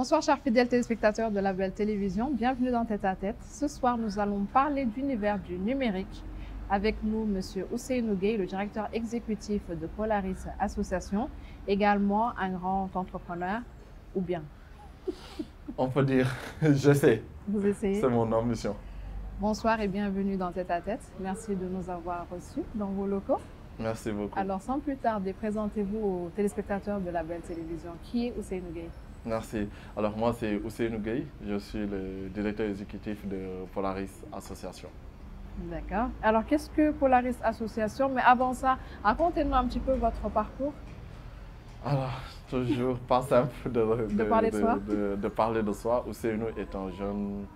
Bonsoir chers fidèles téléspectateurs de la Belle Télévision, bienvenue dans Tête à Tête. Ce soir, nous allons parler d'univers du numérique. Avec nous, M. Ousseynou Gueye, le directeur exécutif de Polaris Association, également un grand entrepreneur, ou bien? On peut dire, j'essaie. Vous essayez? C'est mon ambition. Bonsoir et bienvenue dans Tête à Tête. Merci de nous avoir reçus dans vos locaux. Merci beaucoup. Alors, sans plus tarder, présentez-vous aux téléspectateurs de la Belle Télévision. Qui est Ousseynou Gueye? Merci. Alors moi, c'est Ousseynou Gueye. Je suis le directeur exécutif de Polaris Association. D'accord. Alors, qu'est-ce que Polaris Association? Mais avant ça, racontez-nous un petit peu votre parcours. Alors, toujours pas simple De parler de soi. de parler de soi. Ousseynou est un jeune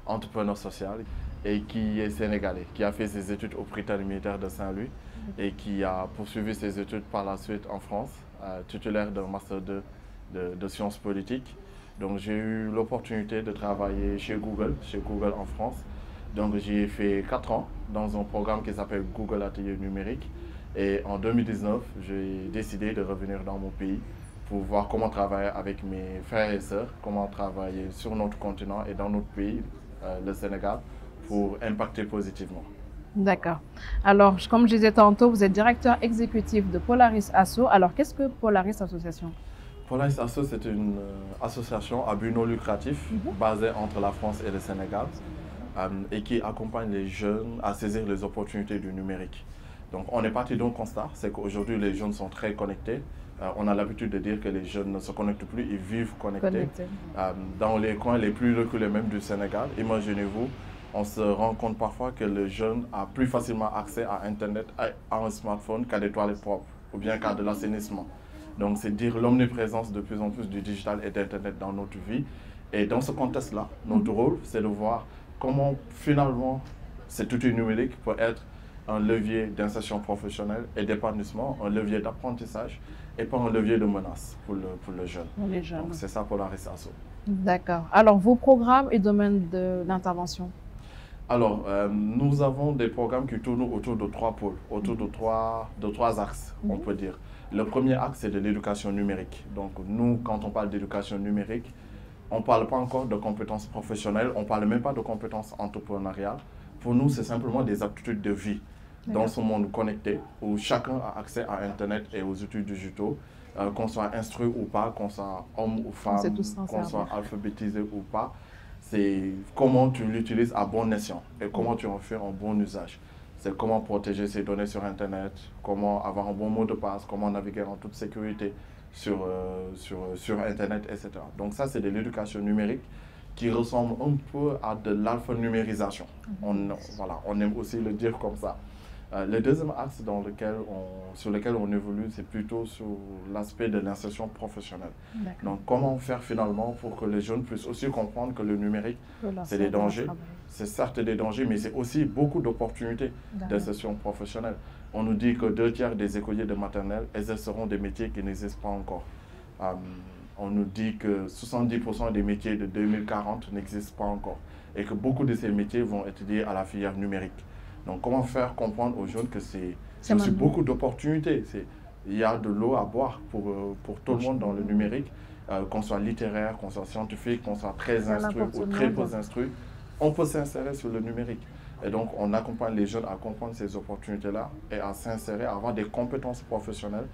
entrepreneur social et qui est sénégalais, qui a fait ses études au Prytanée militaire de Saint-Louis et qui a poursuivi ses études par la suite en France, titulaire d'un master 2 de sciences politiques. Donc j'ai eu l'opportunité de travailler chez Google en France. Donc j'y ai fait 4 ans dans un programme qui s'appelle Google Atelier Numérique. Et en 2019, j'ai décidé de revenir dans mon pays pour voir comment travailler avec mes frères et sœurs, comment travailler sur notre continent et dans notre pays, le Sénégal, pour impacter positivement. D'accord. Alors, comme je disais tantôt, vous êtes directeur exécutif de Polaris Asso. Alors, qu'est-ce que Polaris Association? Polaris Asso, c'est une association à but non lucratif basée entre la France et le Sénégal et qui accompagne les jeunes à saisir les opportunités du numérique. Donc, on est parti d'un constat, c'est qu'aujourd'hui, les jeunes sont très connectés. On a l'habitude de dire que les jeunes ne se connectent plus, ils vivent connectés. Dans les coins les plus reculés même du Sénégal, imaginez-vous, on se rend compte parfois que le jeune a plus facilement accès à Internet, à un smartphone qu'à des toilettes propres ou bien qu'à de l'assainissement. Donc, c'est dire l'omniprésence de plus en plus du digital et d'Internet dans notre vie. Et dans ce contexte-là, notre rôle, c'est de voir comment finalement cet outil numérique peut être un levier d'insertion professionnelle et d'épanouissement, un levier d'apprentissage et pas un levier de menace pour le jeune. Pour les jeunes. Donc, c'est ça Polaris Asso. D'accord. Alors, vos programmes et domaines d'intervention? Alors, nous avons des programmes qui tournent autour de 3 pôles, autour de trois axes, on peut dire. Le premier axe, c'est de l'éducation numérique. Donc, nous, quand on parle d'éducation numérique, on ne parle pas encore de compétences professionnelles, on ne parle même pas de compétences entrepreneuriales. Pour nous, c'est simplement des aptitudes de vie dans ce monde connecté où chacun a accès à Internet et aux outils digitaux, qu'on soit instruit ou pas, qu'on soit homme ou femme, qu'on soit alphabétisé ou pas. C'est comment tu l'utilises à bon escient et comment tu en fais un bon usage. C'est comment protéger ses données sur Internet, comment avoir un bon mot de passe, comment naviguer en toute sécurité sur Internet, etc. Donc ça, c'est de l'éducation numérique qui ressemble un peu à de l'alphanumérisation. Voilà, on aime aussi le dire comme ça. Le deuxième axe sur lequel on évolue, c'est plutôt sur l'aspect de l'insertion professionnelle. Donc, comment faire finalement pour que les jeunes puissent aussi comprendre que le numérique, c'est des dangers. C'est certes des dangers, mais c'est aussi beaucoup d'opportunités d'insertion professionnelle. On nous dit que 2/3 des écoliers de maternelle exerceront des métiers qui n'existent pas encore. On nous dit que 70% des métiers de 2040 n'existent pas encore et que beaucoup de ces métiers vont être liés à la filière numérique. Donc, comment faire comprendre aux jeunes que c'est aussi beaucoup d'opportunités. Il y a de l'eau à boire pour tout le monde dans le numérique, qu'on soit littéraire, qu'on soit scientifique, qu'on soit très instruit ou très peu instruit. On peut s'insérer sur le numérique. Et donc, on accompagne les jeunes à comprendre ces opportunités-là et à s'insérer, à avoir des compétences professionnelles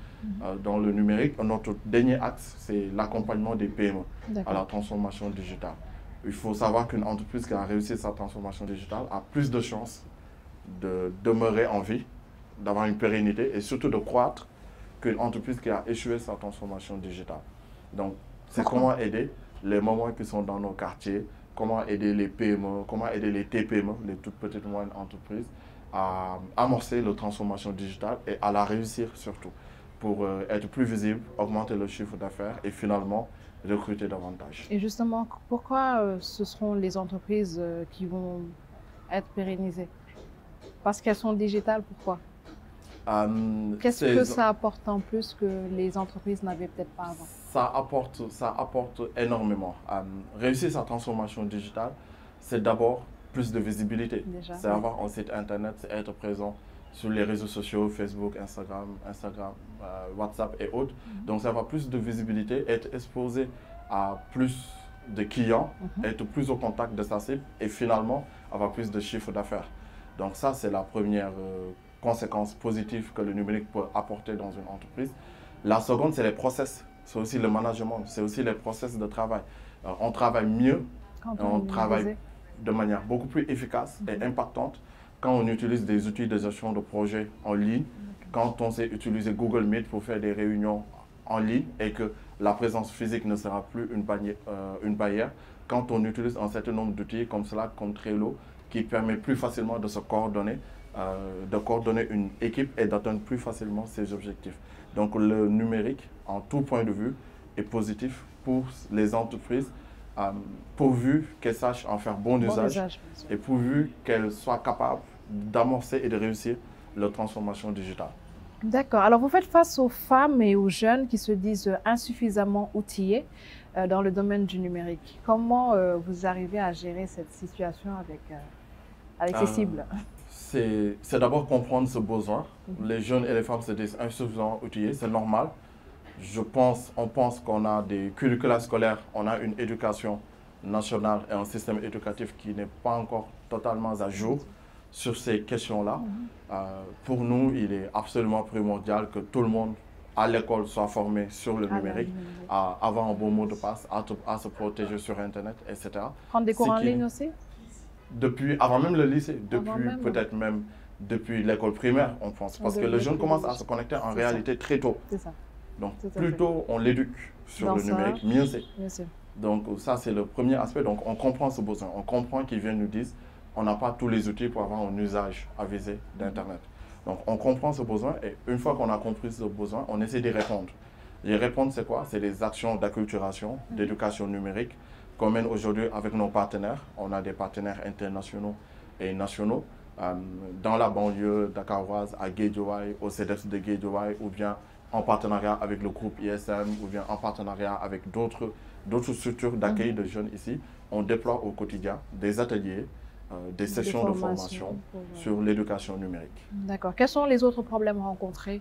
dans le numérique. Notre dernier axe, c'est l'accompagnement des PME à la transformation digitale. Il faut savoir qu'une entreprise qui a réussi sa transformation digitale a plus de chances de demeurer en vie, d'avoir une pérennité et surtout de croître qu'une entreprise qui a échoué sa transformation digitale. Donc, c'est comment aider les mamans qui sont dans nos quartiers, comment aider les PME, comment aider les TPME, les toutes petites et moyennes entreprises, à amorcer la transformation digitale et à la réussir surtout, pour être plus visible, augmenter le chiffre d'affaires et finalement recruter davantage. Et justement, pourquoi ce seront les entreprises qui vont être pérennisées? Parce qu'elles sont digitales, pourquoi? Qu'est-ce que ça apporte en plus que les entreprises n'avaient peut-être pas avant? Ça apporte énormément. Réussir sa transformation digitale, c'est d'abord plus de visibilité. C'est avoir un site internet, c'est être présent sur les réseaux sociaux, Facebook, Instagram, WhatsApp et autres. Donc ça va plus de visibilité, être exposé à plus de clients, être plus au contact de sa cible et finalement avoir plus de chiffre d'affaires. Donc ça, c'est la première conséquence positive que le numérique peut apporter dans une entreprise. La seconde, c'est les process. C'est aussi le management, c'est aussi les process de travail. On travaille mieux, on travaille de manière beaucoup plus efficace et impactante quand on utilise des outils de gestion de projet en ligne, quand on sait utiliser Google Meet pour faire des réunions en ligne et que la présence physique ne sera plus une barrière, quand on utilise un certain nombre d'outils comme Slack, comme Trello, qui permet plus facilement de se coordonner, de coordonner une équipe et d'atteindre plus facilement ses objectifs. Donc le numérique, en tout point de vue, est positif pour les entreprises, pourvu qu'elles sachent en faire bon usage et pourvu qu'elles soient capables d'amorcer et de réussir leur transformation digitale. D'accord. Alors, vous faites face aux femmes et aux jeunes qui se disent insuffisamment outillés dans le domaine du numérique. Comment vous arrivez à gérer cette situation avec ces cibles? C'est d'abord comprendre ce besoin. Les jeunes et les femmes se disent insuffisamment outillés, c'est normal. On pense qu'on a des curricula scolaires, on a une éducation nationale et un système éducatif qui n'est pas encore totalement à jour sur ces questions-là. Pour nous, il est absolument primordial que tout le monde à l'école soit formé sur le numérique, à avoir un bon mot de passe, à se protéger sur Internet, etc. Prendre des cours en ligne aussi? Avant même le lycée, peut-être même depuis l'école primaire, on pense. Parce que le jeune commence à se connecter en réalité très tôt. C'est ça. Donc, plus tôt on l'éduque sur le numérique, mieux c'est. Donc, ça, c'est le premier aspect. Donc, on comprend ce besoin. On comprend qu'ils viennent nous dire on n'a pas tous les outils pour avoir un usage avisé d'Internet. Donc, on comprend ce besoin et une fois qu'on a compris ce besoin, on essaie d'y répondre. Y répondre, c'est quoi? C'est des actions d'acculturation, d'éducation numérique qu'on mène aujourd'hui avec nos partenaires. On a des partenaires internationaux et nationaux dans la banlieue dakaroise, à Guédiawaye, au CEDEPS de Guédiawaye, ou bien en partenariat avec le groupe ISM, ou bien en partenariat avec d'autres structures d'accueil de jeunes ici. On déploie au quotidien des ateliers, des sessions de formation sur l'éducation numérique. D'accord. Quels sont les autres problèmes rencontrés?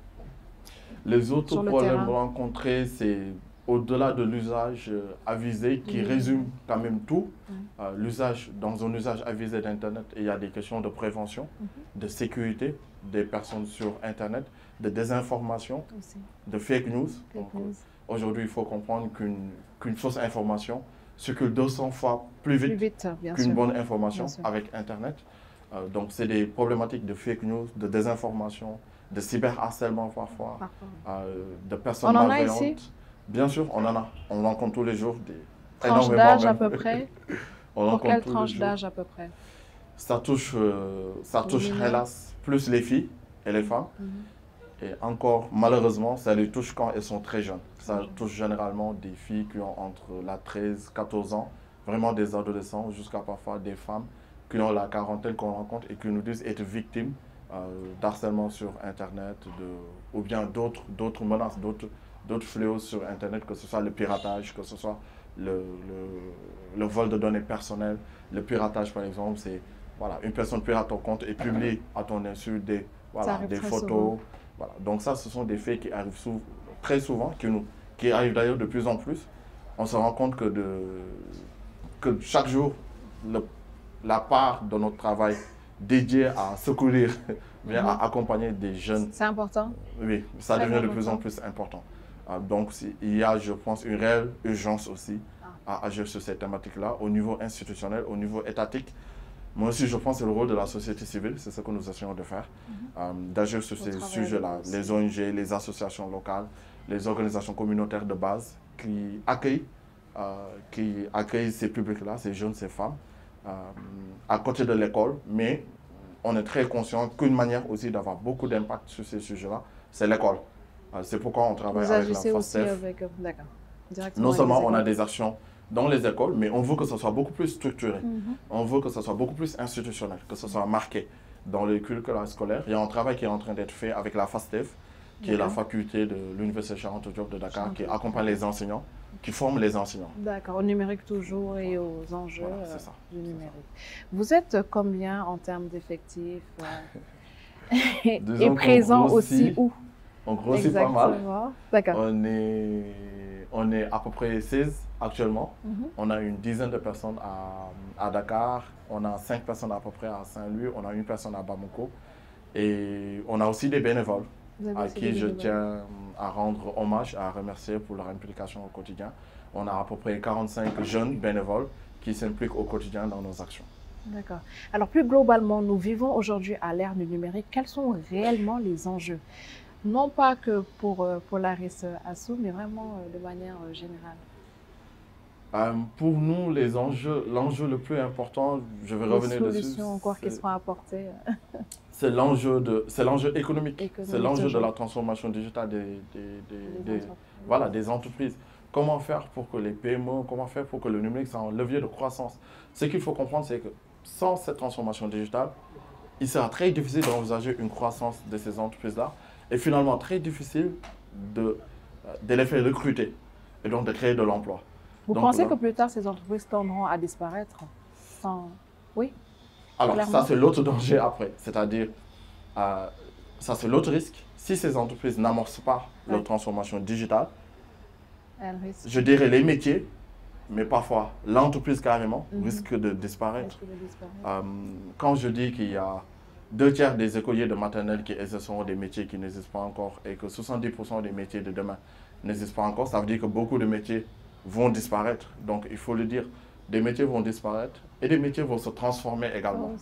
Les autres problèmes rencontrés, c'est au-delà de l'usage avisé qui résume quand même tout. Dans un usage avisé d'Internet, il y a des questions de prévention, de sécurité des personnes sur Internet, de désinformation, de fake news. Aujourd'hui, il faut comprendre qu'une fausse information circule 200 fois plus vite qu'une bonne information avec Internet. Donc, c'est des problématiques de fake news, de désinformation, de cyberharcèlement parfois, de personnes malveillantes. On en a ici? Bien sûr, on en a. On rencontre tous les jours des tranches d'âge à peu près. Pour quelle tranche d'âge à peu près? Ça touche hélas plus les filles et les femmes. Et encore, malheureusement, ça les touche quand elles sont très jeunes. Ça touche généralement des filles qui ont entre la 13, 14 ans, vraiment des adolescents, jusqu'à parfois des femmes qui ont la quarantaine qu'on rencontre et qui nous disent être victimes d'harcèlement sur Internet ou bien d'autres menaces, d'autres fléaux sur Internet, que ce soit le piratage, que ce soit le vol de données personnelles. Le piratage, par exemple, c'est une personne pirate ton compte et publie à ton insu des photos. Voilà. Donc ça, ce sont des faits qui arrivent très souvent, qui arrivent d'ailleurs de plus en plus. On se rend compte que chaque jour, la part de notre travail dédié à secourir, à accompagner des jeunes. C'est important? Oui, ça devient de plus en plus important. Donc il y a, je pense, une réelle urgence aussi à agir sur ces thématiques-là au niveau institutionnel, au niveau étatique. Moi aussi, je pense que c'est le rôle de la société civile, c'est ce que nous essayons de faire, d'agir sur ces sujets-là. Les ONG, les associations locales, les organisations communautaires de base qui accueillent ces publics-là, ces jeunes, ces femmes, à côté de l'école. Mais on est très conscient qu'une manière aussi d'avoir beaucoup d'impact sur ces sujets-là, c'est l'école. C'est pourquoi on travaille avec la FASTEF. Non seulement on a des actions dans les écoles, mais on veut que ce soit beaucoup plus structuré. On veut que ce soit beaucoup plus institutionnel, que ce soit marqué dans les curricula scolaires. Il y a un travail qui est en train d'être fait avec la FASTEF, qui est la faculté de l'Université Cheikh Anta Diop de Dakar, qui accompagne les enseignants, qui forme les enseignants. D'accord, au numérique toujours et aux enjeux du numérique. Vous êtes combien en termes d'effectifs et présent aussi où? On grossit pas mal. D'accord. On est à peu près 16 actuellement. On a une dizaine de personnes à Dakar. On a 5 personnes à peu près à Saint-Louis. On a une personne à Bamako. Et on a aussi des bénévoles à qui je tiens à rendre hommage, à remercier pour leur implication au quotidien. On a à peu près 45 jeunes bénévoles qui s'impliquent au quotidien dans nos actions. D'accord. Alors plus globalement, nous vivons aujourd'hui à l'ère du numérique. Quels sont réellement les enjeux? Non pas que pour Polaris Asso, mais vraiment de manière générale. Pour nous, l'enjeu le plus important, je vais revenir dessus. Les solutions encore qui seront apportées. C'est l'enjeu économique. C'est l'enjeu de la transformation digitale des entreprises. Comment faire pour que les PME, comment faire pour que le numérique soit un levier de croissance? Ce qu'il faut comprendre, c'est que sans cette transformation digitale, il sera très difficile d'envisager une croissance de ces entreprises-là et finalement très difficile de les faire recruter et donc de créer de l'emploi. Vous pensez que plus tard, ces entreprises tendront à disparaître Oui. Alors, ça, c'est l'autre danger après. C'est-à-dire, ça, c'est l'autre risque. Si ces entreprises n'amorcent pas leur transformation digitale, je dirais les métiers, mais parfois l'entreprise carrément, risque de disparaître. Quand je dis qu'il y a 2/3 des écoliers de maternelle qui exerceront des métiers qui n'existent pas encore et que 70% des métiers de demain n'existent pas encore, ça veut dire que beaucoup de métiers vont disparaître. Donc, il faut le dire, des métiers vont disparaître et des métiers vont se transformer également.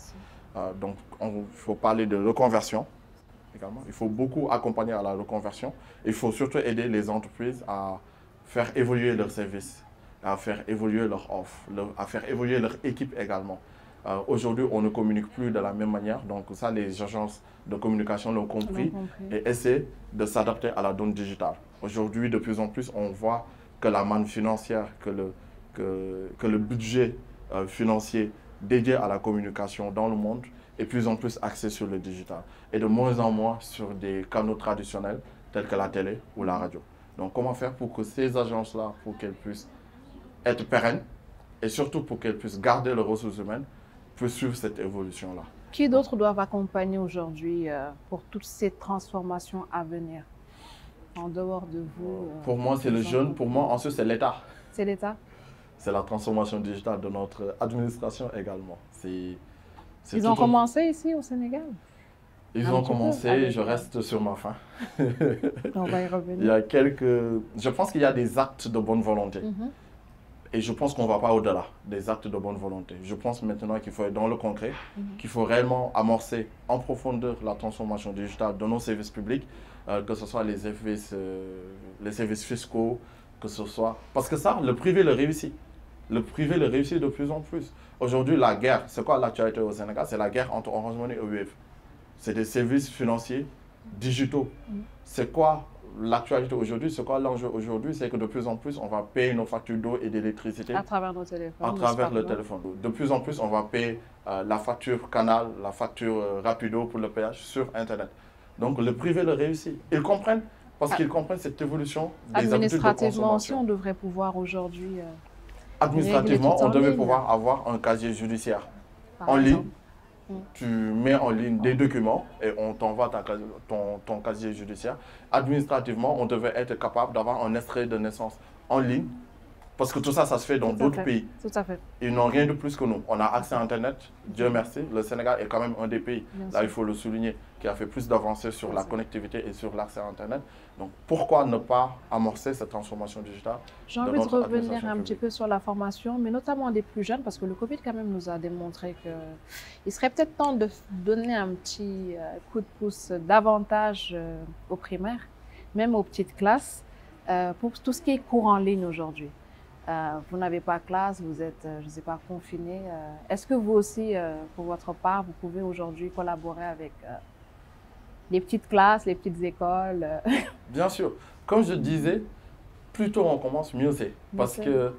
Donc, il faut parler de reconversion également. Il faut beaucoup accompagner à la reconversion. Il faut surtout aider les entreprises à faire évoluer leurs services, à faire évoluer leur offre, à faire évoluer leur équipe également. Aujourd'hui, on ne communique plus de la même manière. Donc, ça, les agences de communication l'ont compris et essaient de s'adapter à la donne digitale. Aujourd'hui, de plus en plus, on voit que la manne financière, que le budget financier dédié à la communication dans le monde est de plus en plus axé sur le digital et de moins en moins sur des canaux traditionnels tels que la télé ou la radio. Donc, comment faire pour que ces agences-là, pour qu'elles puissent être pérennes et surtout pour qu'elles puissent garder leurs ressources humaines, puissent suivre cette évolution-là. Qui d'autres doivent accompagner aujourd'hui pour toutes ces transformations à venir? En dehors de vous? Pour moi, c'est le jeune. Pour moi, ensuite, c'est l'État. C'est l'État? C'est la transformation digitale de notre administration également. Ils ont commencé ici au Sénégal? Ils ont commencé, je reste sur ma faim. On va y revenir. Il y a je pense qu'il y a des actes de bonne volonté. Et je pense qu'on ne va pas au-delà des actes de bonne volonté. Je pense maintenant qu'il faut être dans le concret, qu'il faut réellement amorcer en profondeur la transformation digitale de nos services publics, que ce soit les services fiscaux, que ce soit... Parce que ça, le privé le réussit. Le privé le réussit de plus en plus. Aujourd'hui, la guerre, c'est quoi l'actualité au Sénégal? C'est la guerre entre Orange Money et UEF. C'est des services financiers digitaux. C'est quoi l'actualité aujourd'hui? C'est quoi l'enjeu aujourd'hui? C'est que de plus en plus, on va payer nos factures d'eau et d'électricité à travers nos téléphones. À travers le téléphone. De plus en plus, on va payer la facture Canal, la facture Rapido pour le péage sur Internet. Donc, le privé le réussit. Ils comprennent parce qu'ils comprennent cette évolution des habitudes de consommation. Administrativement aussi, on devrait pouvoir aujourd'hui... Administrativement, on devait pouvoir avoir un casier judiciaire en ligne. Tu mets en ligne des documents et on t'envoie ton casier judiciaire. Administrativement, on devait être capable d'avoir un extrait de naissance en ligne parce que tout ça, ça se fait dans d'autres pays. Tout à fait. Ils n'ont rien de plus que nous. On a accès à Internet, Dieu merci. Le Sénégal est quand même un des pays, là il faut le souligner, qui a fait plus d'avancées sur la connectivité et sur l'accès à Internet. Donc pourquoi ne pas amorcer cette transformation digitale? J'ai envie de revenir un petit peu sur la formation, mais notamment des plus jeunes, parce que le Covid quand même nous a démontré qu'il serait peut-être temps de donner un petit coup de pouce davantage aux primaires, même aux petites classes, pour tout ce qui est cours en ligne aujourd'hui. Vous n'avez pas classe, vous êtes, je ne sais pas, confiné. Est-ce que vous aussi, pour votre part, vous pouvez aujourd'hui collaborer avec les petites classes, les petites écoles? Bien sûr. Comme je disais, plus tôt on commence, mieux c'est. Parce que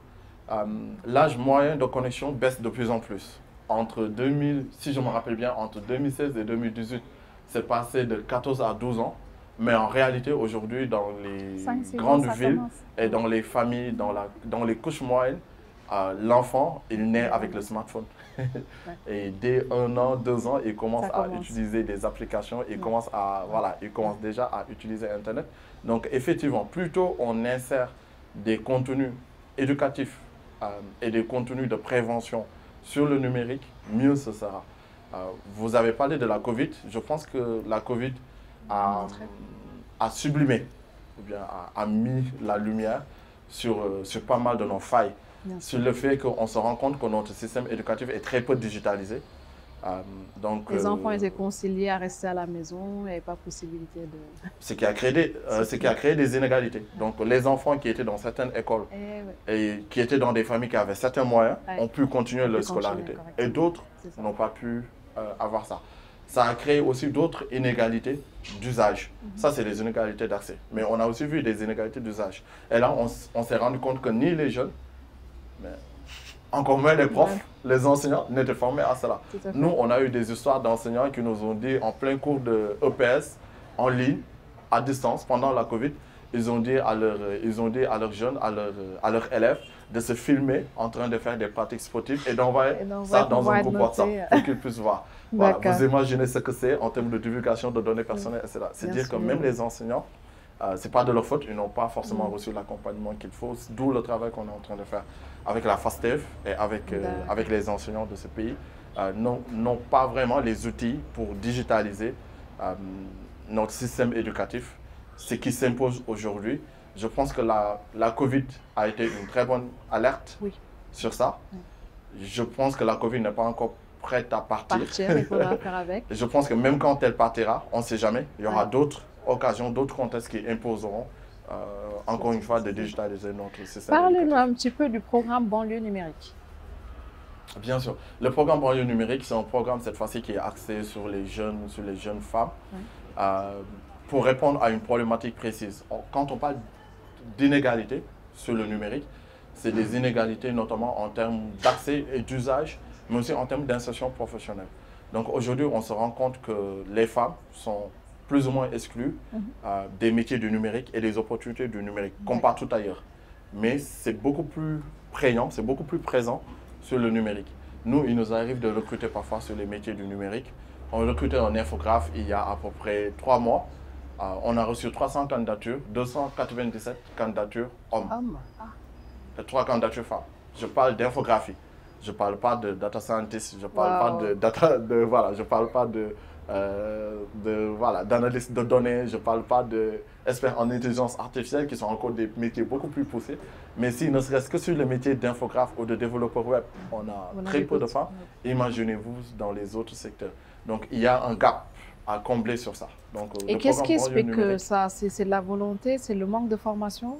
l'âge moyen de connexion baisse de plus en plus. Si je me rappelle bien, entre 2016 et 2018, c'est passé de 14 à 12 ans. Mais en réalité, aujourd'hui, dans les grandes villes et dans les familles, dans les couches moyennes, l'enfant, il naît avec le smartphone. Et dès 1 an, 2 ans, il commence à utiliser des applications, il commence il commence déjà à utiliser Internet. Donc effectivement, plus tôt on insère des contenus éducatifs et des contenus de prévention sur le numérique, mieux ce sera. Vous avez parlé de la Covid. Je pense que la Covid a sublimé, ou bien a mis la lumière sur pas mal de nos failles. Sur le fait qu'on se rend compte que notre système éducatif est très peu digitalisé. Donc, les enfants étaient conciliés à rester à la maison, il n'y avait pas possibilité de... Ce qui a créé des inégalités. Donc les enfants qui étaient dans certaines écoles et qui étaient dans des familles qui avaient certains moyens ont pu continuer leur scolarité. Et d'autres n'ont pas pu avoir ça. Ça a créé aussi d'autres inégalités d'usage. Ça, c'est les inégalités d'accès. Mais on a aussi vu des inégalités d'usage. Et là, on s'est rendu compte que ni les jeunes, mais encore moins les profs, les enseignants n'étaient formés à cela. Nous, on a eu des histoires d'enseignants qui nous ont dit en plein cours de EPS, en ligne, à distance, pendant la Covid, ils ont dit à leurs jeunes, à leurs élèves, de se filmer en train de faire des pratiques sportives et d'envoyer ça dans un groupe WhatsApp pour qu'ils puissent voir. Voilà, vous imaginez ce que c'est en termes de divulgation de données personnelles, etc. C'est dire que même les enseignants, ce n'est pas de leur faute, ils n'ont pas forcément reçu l'accompagnement qu'il faut, d'où le travail qu'on est en train de faire avec la FASTEF et avec les enseignants de ce pays, n'ont pas vraiment les outils pour digitaliser notre système éducatif, ce qui s'impose aujourd'hui. Je pense que la Covid a été une très bonne alerte sur ça. Je pense que la Covid n'est pas encore prête à partir. Il faudra faire avec. Je pense que même quand elle partira, on ne sait jamais, il y aura d'autres occasions, d'autres contextes qui imposeront, encore une fois, de digitaliser notre système. Parlez-nous un petit peu du programme Banlieue numérique. Bien sûr. Le programme Banlieue numérique, c'est un programme cette fois-ci qui est axé sur les jeunes femmes, pour répondre à une problématique précise. Quand on parle d'inégalités sur le numérique, c'est des inégalités notamment en termes d'accès et d'usage, mais aussi en termes d'insertion professionnelle. Donc aujourd'hui, on se rend compte que les femmes sont plus ou moins exclues des métiers du numérique et des opportunités du numérique, comme partout ailleurs. Mais c'est beaucoup plus prégnant, c'est beaucoup plus présent sur le numérique. Nous, il nous arrive de recruter parfois sur les métiers du numérique. On recrutait un infographe il y a à peu près 3 mois. On a reçu 300 candidatures, 297 candidatures hommes. Et 3 candidatures femmes. Je parle d'infographie. Je ne parle pas de data scientist, je ne parle pas d'analyste de données, je ne parle pas d'experts en intelligence artificielle qui sont encore des métiers beaucoup plus poussés. Mais si ne serait-ce que sur le métier d'infographe ou de développeur web, on a très peu de femmes. Imaginez-vous dans les autres secteurs. Donc il y a un gap à combler sur ça. Donc, et qu'est-ce qui explique ça? C'est la volonté, c'est le manque de formation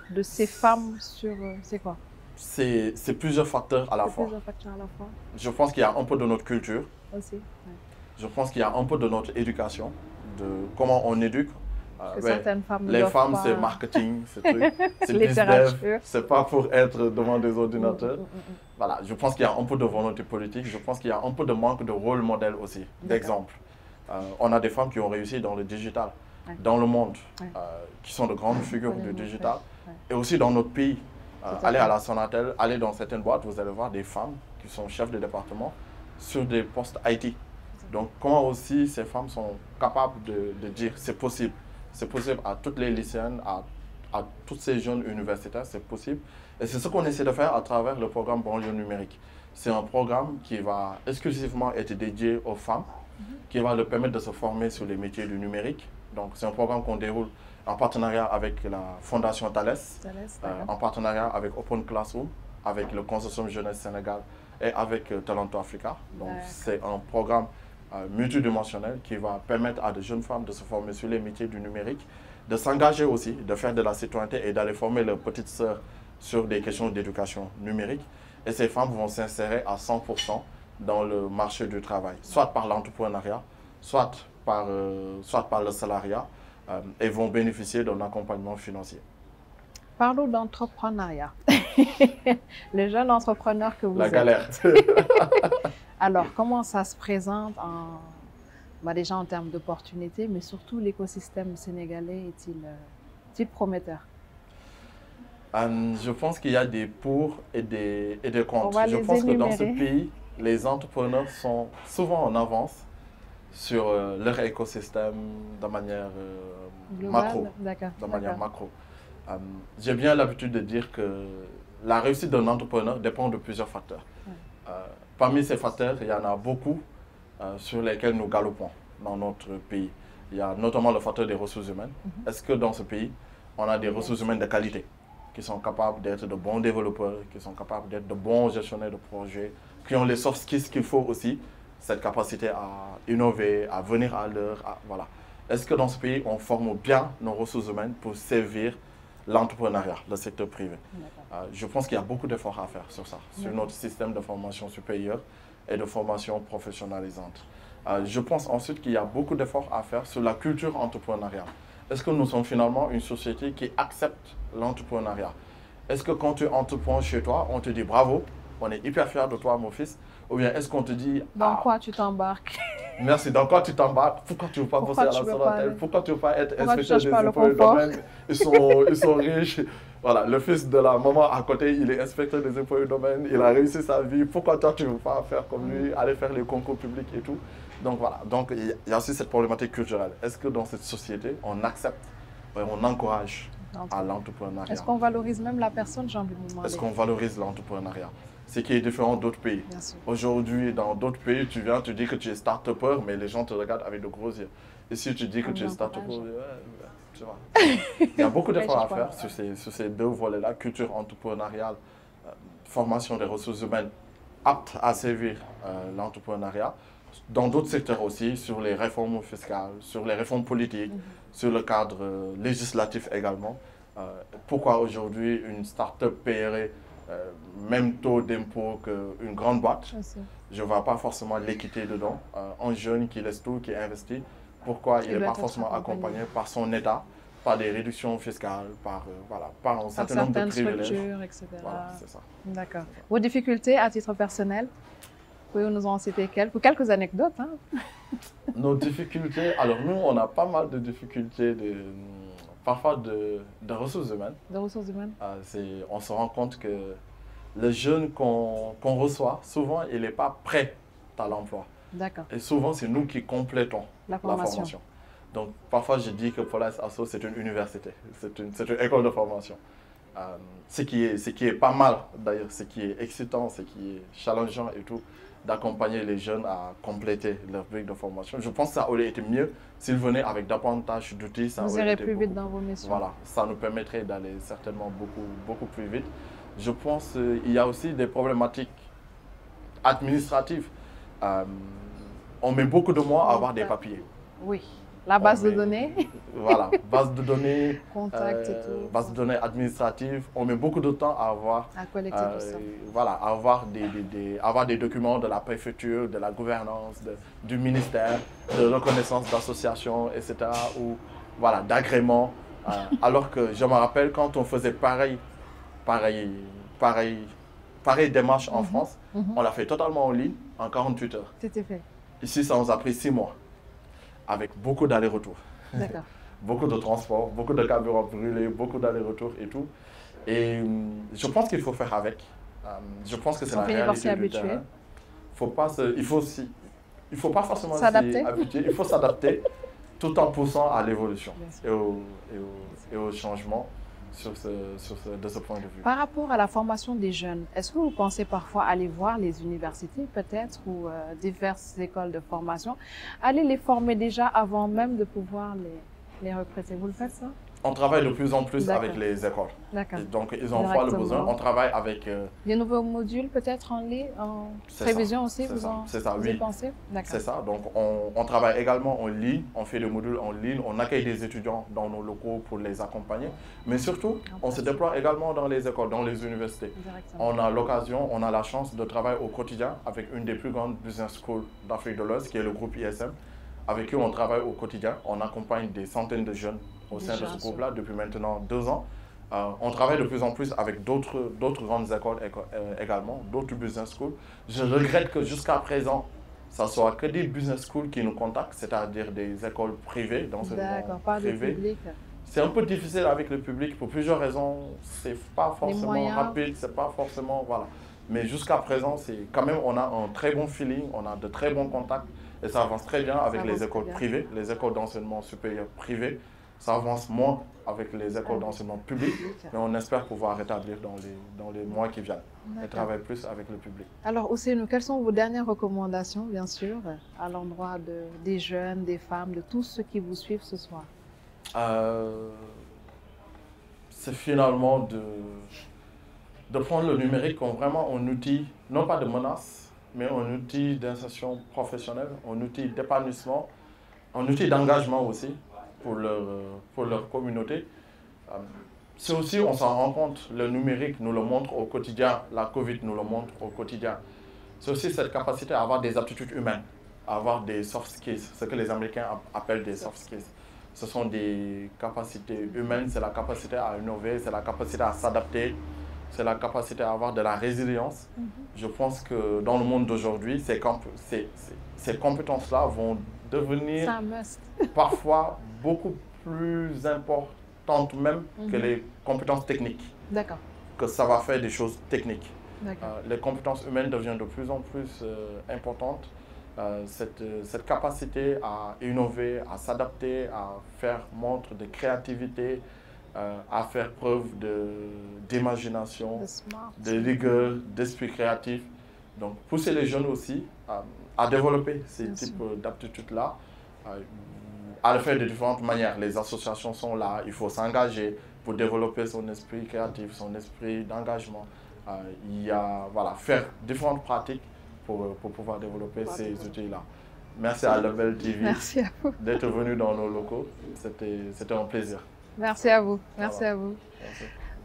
de ces femmes sur... c'est quoi? C'est plusieurs facteurs à la fois. Je pense qu'il y a un peu de notre culture. Aussi. Je pense qu'il y a un peu de notre éducation, de comment on éduque. Certaines femmes les femmes, c'est marketing, c'est business, c'est pas pour être devant des ordinateurs. Voilà, je pense qu'il y a un peu de volonté politique, je pense qu'il y a un peu de manque de rôle modèle aussi, d'exemple. On a des femmes qui ont réussi dans le digital, dans le monde, qui sont de grandes figures du digital, et aussi dans notre pays. Allez à la Sonatel, allez dans certaines boîtes, vous allez voir des femmes qui sont chefs de département sur des postes IT. Donc, comment aussi ces femmes sont capables de dire c'est possible. C'est possible à toutes les lycéennes, à tous ces jeunes universitaires, c'est possible. Et c'est ce qu'on essaie de faire à travers le programme Banlieue numérique. C'est un programme qui va exclusivement être dédié aux femmes, qui va leur permettre de se former sur les métiers du numérique. Donc, c'est un programme qu'on déroule en partenariat avec la Fondation Thales, en partenariat avec Open Classroom, avec le Consortium Jeunesse Sénégal et avec Talento Africa. Donc, c'est un programme multidimensionnel qui va permettre à de jeunes femmes de se former sur les métiers du numérique, de s'engager aussi, de faire de la citoyenneté et d'aller former leurs petites sœurs sur des questions d'éducation numérique. Et ces femmes vont s'insérer à 100% dans le marché du travail, soit par l'entrepreneuriat, soit par le salariat, et vont bénéficier d'un accompagnement financier. Parlons d'entrepreneuriat. Les jeunes entrepreneurs que vous êtes. La galère. Alors, comment ça se présente déjà en termes d'opportunités, mais surtout l'écosystème sénégalais est-il prometteur? Je pense qu'il y a des pour et des On contre. va Je les pense que dans ce énumérer. pays, les entrepreneurs sont souvent en avance sur leur écosystème de manière macro. Global, d'accord, De manière d'accord. macro. Euh, j'ai bien l'habitude de dire que la réussite d'un entrepreneur dépend de plusieurs facteurs. Ouais. Euh, Parmi ces facteurs, il y en a beaucoup sur lesquels nous galopons dans notre pays. Il y a notamment le facteur des ressources humaines. Est-ce que dans ce pays, on a des ressources humaines de qualité qui sont capables d'être de bons développeurs, qui sont capables d'être de bons gestionnaires de projets, qui ont les soft skills qu'il faut aussi, cette capacité à innover, à venir à l'heure, voilà. Est-ce que dans ce pays, on forme bien nos ressources humaines pour servir l'entrepreneuriat, le secteur privé? Je pense qu'il y a beaucoup d'efforts à faire sur ça, sur notre système de formation supérieure et de formation professionnalisante. Je pense ensuite qu'il y a beaucoup d'efforts à faire sur la culture entrepreneuriale. Est-ce que nous sommes finalement une société qui accepte l'entrepreneuriat? Est-ce que quand tu entreprends chez toi, on te dit bravo, on est hyper fier de toi, mon fils? Ou bien est-ce qu'on te dit... Dans quoi tu t'embarques? Merci, dans quoi tu t'embarques? Pourquoi tu ne veux pas bosser à la Sonatel? Pourquoi tu ne veux pas être inspecteur des impôts et domaines? Ils sont riches. Voilà, le fils de la maman à côté, il est inspecteur des impôts et domaines, il a réussi sa vie. Pourquoi toi, tu ne veux pas faire comme lui, aller faire les concours publics et tout? Donc voilà, donc il y a aussi cette problématique culturelle. Est-ce que dans cette société, on accepte, on encourage à l'entrepreneuriat? Est-ce qu'on valorise même la personne, j'ai envie de vous demander? Est-ce qu'on valorise l'entrepreneuriat? Ce qui est différent d'autres pays. Aujourd'hui, dans d'autres pays, tu viens, tu dis que tu es start-upper, mais les gens te regardent avec de gros yeux. Et si tu dis que tu es start-upper, tu vois. Il y a beaucoup d'efforts à faire sur ces deux volets-là, culture entrepreneuriale, formation des ressources humaines aptes à servir l'entrepreneuriat. Dans d'autres secteurs aussi, sur les réformes fiscales, sur les réformes politiques, sur le cadre législatif également. Pourquoi aujourd'hui une start-up paierait même taux d'impôt qu'une grande boîte? Je ne vois pas forcément l'équité dedans. Un jeune qui laisse tout, qui investit, pourquoi il n'est pas forcément accompagné par son État, par des réductions fiscales, par un certain nombre de privilèges. Structures, etc. Voilà, c'est ça. D'accord. Vos difficultés à titre personnel? Pouvez-vous nous en citer quelques anecdotes, hein? Nos difficultés, alors nous, on a pas mal de difficultés, parfois de ressources humaines. De ressources humaines? On se rend compte que le jeune qu'on reçoit, souvent, il n'est pas prêt à l'emploi. D'accord. Et souvent, c'est nous qui complétons la formation. Donc, parfois, je dis que Polaris Asso, c'est une université, c'est une école de formation. Ce qui est pas mal, d'ailleurs, ce qui est excitant, ce qui est challengeant et tout, d'accompagner les jeunes à compléter leur brique de formation. Je pense que ça aurait été mieux s'ils venaient avec davantage d'outils. Vous irez plus vite dans vos missions. Voilà, ça nous permettrait d'aller certainement beaucoup plus vite. Je pense qu'il y a aussi des problématiques administratives. On met beaucoup de mois à avoir des papiers. Oui. La base de données. Voilà, base de données, contact et tout. base de données administrative. On met beaucoup de temps à avoir, à collecter tout ça. Voilà, à avoir des documents de la préfecture, de la gouvernance, du ministère, de reconnaissance d'associations, etc. Ou voilà, d'agréments. Alors que je me rappelle quand on faisait pareille démarche en France, on l'a fait totalement en ligne en 48 heures. C'était fait. Ici, ça nous a pris 6 mois. Avec beaucoup d'allers-retours. D'accord. Beaucoup de transports, beaucoup de carburant brûlé, beaucoup d'allers-rets-retours et tout. Et je pense qu'il faut faire avec. Je pense que c'est la réalité du terrain. Il faut pas forcément s'habituer. Il faut s'adapter tout en poussant à l'évolution et au changement de ce point de vue. Par rapport à la formation des jeunes, est-ce que vous pensez parfois aller voir les universités peut-être ou diverses écoles de formation, aller les former déjà avant même de pouvoir les recruter? Vous le faites ça? On travaille de plus en plus avec les écoles. D'accord. Donc, ils en font le besoin. On travaille avec... des nouveaux modules peut-être en prévision aussi, vous y pensez? C'est ça. Donc, on travaille également en ligne. On fait des modules en ligne. On accueille des étudiants dans nos locaux pour les accompagner. Mais surtout, on se déploie également dans les écoles, dans les universités. On a l'occasion, on a la chance de travailler au quotidien avec une des plus grandes business schools d'Afrique de l'Ouest, qui est le groupe ISM, avec qui on travaille au quotidien. On accompagne des centaines de jeunes au sein de ce groupe-là depuis maintenant 2 ans. On travaille de plus en plus avec d'autres grandes écoles également, d'autres business schools. Je regrette que jusqu'à présent, ça soit que des business schools qui nous contactent, c'est-à-dire des écoles privées dans ce monde privé. Pas de public. c'est un peu difficile avec le public pour plusieurs raisons. C'est pas forcément rapide, c'est pas forcément, voilà. Mais jusqu'à présent, c'est quand même, on a un très bon feeling, on a de très bons contacts et ça avance très bien avec les écoles privées, les écoles d'enseignement supérieur privées. Ça avance moins avec les écoles d'enseignement public, mais on espère pouvoir rétablir dans les mois qui viennent et travailler plus avec le public. Alors, Ousseynou, quelles sont vos dernières recommandations, bien sûr, à l'endroit des jeunes, des femmes, de tous ceux qui vous suivent ce soir? C'est finalement de prendre le numérique comme vraiment un outil, non pas de menace, mais un outil d'insertion professionnelle, un outil d'épanouissement, un outil d'engagement aussi pour leur communauté. C'est aussi, on s'en rend compte, le numérique nous le montre au quotidien, la Covid nous le montre au quotidien. C'est aussi cette capacité à avoir des aptitudes humaines, à avoir des soft skills, ce que les Américains appellent des soft skills. Ce sont des capacités humaines, c'est la capacité à innover, c'est la capacité à s'adapter, c'est la capacité à avoir de la résilience. Je pense que dans le monde d'aujourd'hui, ces compétences-là vont devenir parfois beaucoup plus importantes même que les compétences techniques. D'accord. Que ça va faire des choses techniques. Les compétences humaines deviennent de plus en plus importantes. Cette capacité à innover, à s'adapter, à faire montre de créativité, à faire preuve d'imagination, de rigueur, d'esprit créatif. Donc, pousser les jeunes aussi à développer ces types d'aptitudes-là, à le faire de différentes manières. Les associations sont là, il faut s'engager pour développer son esprit créatif, son esprit d'engagement. Il y a, voilà, faire différentes pratiques pour pouvoir développer ces outils-là. Merci à Label TV d'être venu dans nos locaux. C'était un plaisir. Merci à vous. Merci à vous.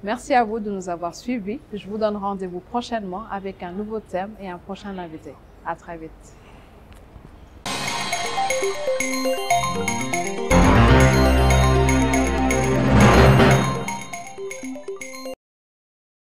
Merci à vous de nous avoir suivis. Je vous donne rendez-vous prochainement avec un nouveau thème et un prochain invité. À très vite.